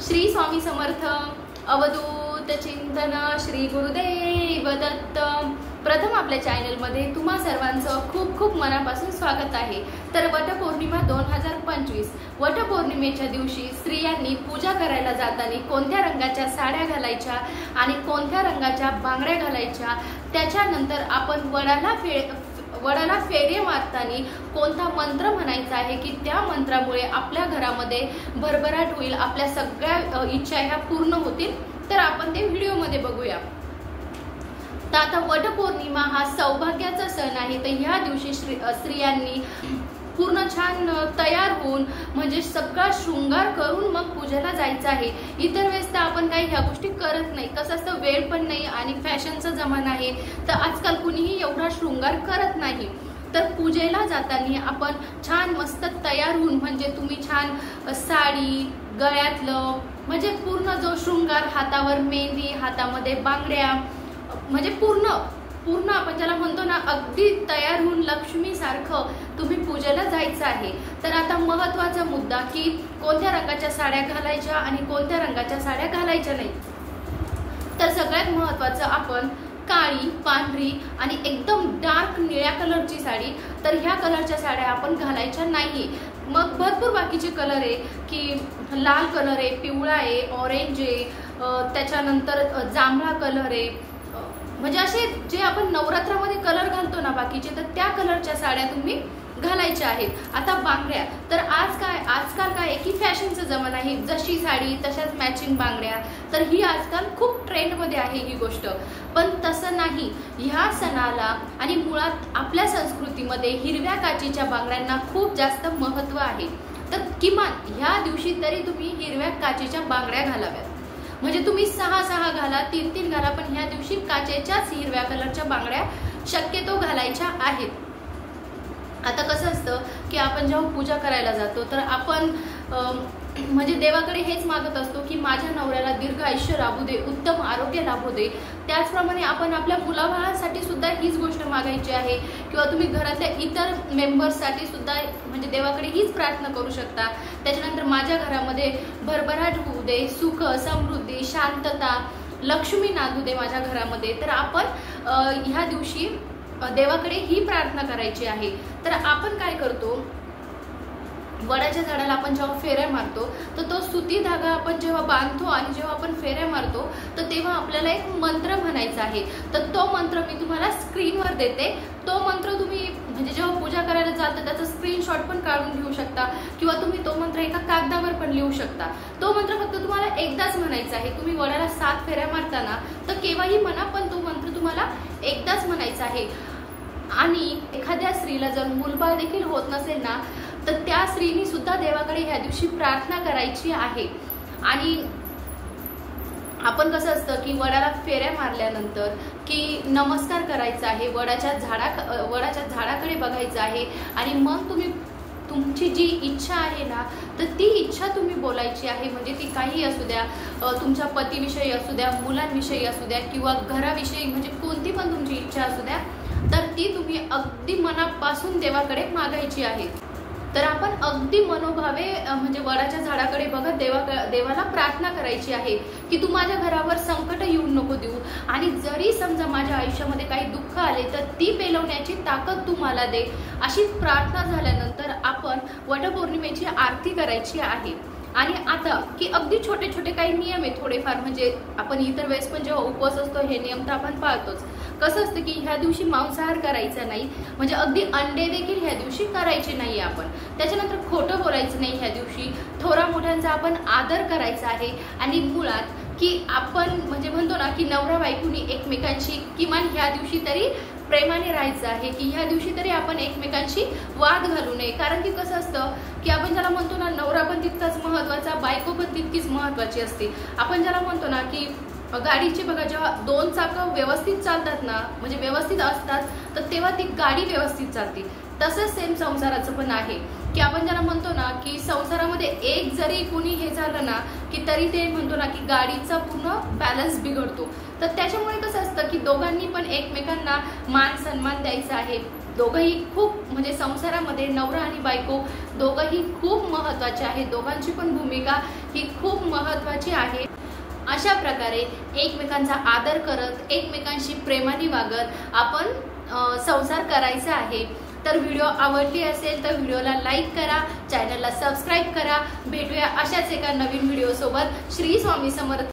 श्री स्वामी समर्थ अवधूत चिंतन श्री गुरुदेव दत्त। प्रथम आपल्या चॅनलमध्ये तुम्हा सर्वांचं खूप खूप मनापासून स्वागत आहे। तर वटपौर्णिमा 2025 वटपौर्णिमेच्या दिवशी स्त्रियांनी पूजा करायला जाताना कोणत्या रंगाच्या साड्या घालायच्या आणि कोणत्या रंगाच्या बांगड्या घालायच्या, त्याच्यानंतर आपण वडाला फेरे मारताना कोणता मंत्र म्हणायचा आहे की त्या मंत्रामुळे आपल्या घरामध्ये भरभराट होईल, आपल्या सगळ्या इच्छा ह्या पूर्ण होतील। तर आपण ते व्हिडिओमध्ये बघूया। तर आता वटपौर्णिमा हा सौभाग्याचा सण आहे। तर ह्या दिवशी स्त्रियांनी पूर्ण छान तयार होऊन म्हणजे सगळा शृंगार करून मग पूजेला जायचं आहे। इतर वेळेस तर आपण काही ह्या गोष्टी करत नाही, कसं असतं वेळ पण नाही आणि फॅशनचा जमाना आहे, तर आजकाल कुणीही एवढा शृंगार करत नाही। तर पूजेला जाताना आपण छान मस्त तयार होऊन म्हणजे तुम्ही छान साडी, गळ्यातलं म्हणजे पूर्ण जो शृंगार, हातावर मेहंदी, हातामध्ये बांगड्या म्हणजे पूर्ण आपण ज्याला म्हणतो ना अगदी तयार होऊन लक्ष्मी सारखं तुम्ही पूजेला जायचं आहे। तर आता महत्त्वाचा मुद्दा की कोणत्या रंगाच्या साड्या घालायच्या आणि कोणत्या रंगाच्या साड्या घालायच्या नाही। तर सगळ्यात महत्त्वाचं आपण काळी, पांढरी आणि एकदम डार्क निळ्या कलरची साडी, तर ह्या कलरच्या साड्या आपण घालायच्या नाही। मग भरपूर बाकीचे कलर आहे की लाल कलर आहे, पिवळा आहे, ऑरेंज आहे, त्याच्यानंतर जांभळा कलर आहे, म्हणजे असे जे आपण नवरात्रामध्ये कलर घालतो ना बाकीचे, तर त्या कलरच्या साड्या तुम्ही घालायच्या आहेत। आता बांगड्या, तर आजकाल काय आहे की फॅशनचा जमाना आहे, जशी साडी तशाच मॅचिंग बांगड्या, तर ही आजकाल खूप ट्रेंडमध्ये आहे ही गोष्ट। पण तसं नाही, ह्या सणाला आणि मुळात आपल्या संस्कृतीमध्ये हिरव्या काचेच्या बांगड्यांना खूप जास्त महत्त्व आहे। तर किमान ह्या दिवशी तरी तुम्ही हिरव्या काचेच्या बांगड्या घालाव्यात, म्हणजे तुम्ही 6 घाला, 3 घाला, पण ह्या दिवशी काचेच्याच हिरव्या कलरच्या बांगड्या शक्यतो घालायच्या आहेत। आता कसं असतं की आपण जेव्हा पूजा करायला जातो तर आपण म्हणजे देवाकडे हेच मागत असतो की माझ्या नवऱ्याला दीर्घ आयुष्य लाभू दे, उत्तम आरोग्य लाभू दे। त्याचप्रमाणे आपण आपल्या मुलाबाळांसाठी सुद्धा हीच गोष्ट मागायची आहे, किंवा तुम्ही घरातल्या इतर मेंबर्ससाठी सुद्धा म्हणजे देवाकडे हीच प्रार्थना करू शकता। त्याच्यानंतर माझ्या घरामध्ये भरभराट होऊ दे, सुख, समृद्धी, शांतता, लक्ष्मी नांदू दे माझ्या घरामध्ये। तर आपण ह्या दिवशी देवाकडे ही प्रार्थना करायची आहे। तर आपण काय करतो, वडाच्या झाडाला आपण जेव्हा फेऱ्या मारतो तर तो सुती धागा आपण जेव्हा बांधतो आणि जेव्हा आपण फेऱ्या मारतो तर तेव्हा आपल्याला एक मंत्र म्हणायचा आहे। तर तो मंत्र मी तुम्हाला स्क्रीनवर देते। तो मंत्र तुम्ही म्हणजे जेव्हा पूजा करायला जाता त्याचा स्क्रीनशॉट पण काढून घेऊ शकता, किंवा तुम्ही तो मंत्र एका कागदावर पण लिहू शकता। तो मंत्र फक्त तुम्हाला एकदाच म्हणायचा आहे। तुम्ही वडाला 7 फेऱ्या मारताना तर केव्हाही म्हणा, पण तो मंत्र तुम्हाला एकदाच म्हणायचा आहे। आणि एखाद्या स्त्रीला जर मूलबाळ देखील होत नसेल ना, तर त्या स्त्रीनी सुद्धा देवाकडे ह्या दिवशी प्रार्थना करायची आहे। आणि आपण कसं असतं की वडाला फेऱ्या मारल्यानंतर की नमस्कार करायचा आहे, वडाच्या झाडाकडे बघायचं आहे, आणि मग तुम्ही तुमची जी इच्छा आहे ना तर ती इच्छा तुम्ही बोलायची आहे। म्हणजे ती काही असू द्या, तुमच्या पतीविषयी असू द्या, मुलांविषयी असू द्या, किंवा घराविषयी, म्हणजे कोणती पण तुमची इच्छा असू द्या, तर ती तुम्ही अगदी मनापासून देवाकडे मागायची आहे। तर आपण अगदी मनोभावे म्हणजे वडाच्या झाडाकडे बघत देवाला प्रार्थना करायची आहे की तू माझ्या घरावर संकट येऊ नको देऊ, आणि जरी समजा माझ्या आयुष्यामध्ये काही दुःख आले तर ती पेलवण्याची ताकद तू मला दे। अशी प्रार्थना झाल्यानंतर आपण वटपौर्णिमेची आरती करायची आहे। आणि आता की अगदी छोटे छोटे काही नियम आहे थोडेफार, म्हणजे आपण इतर वेळेस पण जेव्हा उपवास असतो हे नियम तर आपण पाळतोच। कसं असतं की ह्या दिवशी मांसाहार करायचा नाही, म्हणजे अगदी अंडे देखील ह्या दिवशी करायचे नाही आपण। त्याच्यानंतर खोटं बोलायचं नाही ह्या दिवशी, थोरा मोठ्यांचा आपण आदर करायचा आहे। आणि मुळात की आपण म्हणजे म्हणतो ना की नवरा बायकोनी एकमेकांशी किमान ह्या दिवशी तरी प्रेमाने राहायचं आहे, की ह्या दिवशी तरी आपण एकमेकांशी वाद घालू नये। कारण की कसं असतं की आपण ज्याला म्हणतो ना नवरा पण तितकाच महत्त्वाचा, बायको पण तितकीच महत्त्वाची असते। आपण ज्याला म्हणतो ना की गाडीचे बघा जेव्हा 2 चाकं व्यवस्थित चालतात ना, म्हणजे व्यवस्थित असतात, तर तेव्हा ती गाडी व्यवस्थित चालते। तसंच सेम संसाराचं पण आहे की आपण ज्याला म्हणतो ना की संसारामध्ये एक जरी कोणी हे झालं ना की तरी ते म्हणतो ना की गाडीचा पूर्ण बॅलन्स बिघडतो। तर त्याच्यामुळे कसं असतं की दोघांनी पण एकमेकांना मान सन्मान द्यायचा आहे। दोघंही खूप म्हणजे संसारामध्ये नवरा आणि बायको दोघंही खूप महत्त्वाचे आहेत, दोघांची पण भूमिका ही खूप महत्त्वाची आहे। अशा प्रकारे एकमेकांचा आदर करत एकमेकांशी प्रेमाने वागत आपण संसार करायचा आहे। तर व्हिडिओ आवडली असेल तर व्हिडिओला लाईक करा, चॅनलला सबस्क्राईब करा। भेटूया अशाच एका नवीन व्हिडिओ सोबत। श्री स्वामी समर्थ।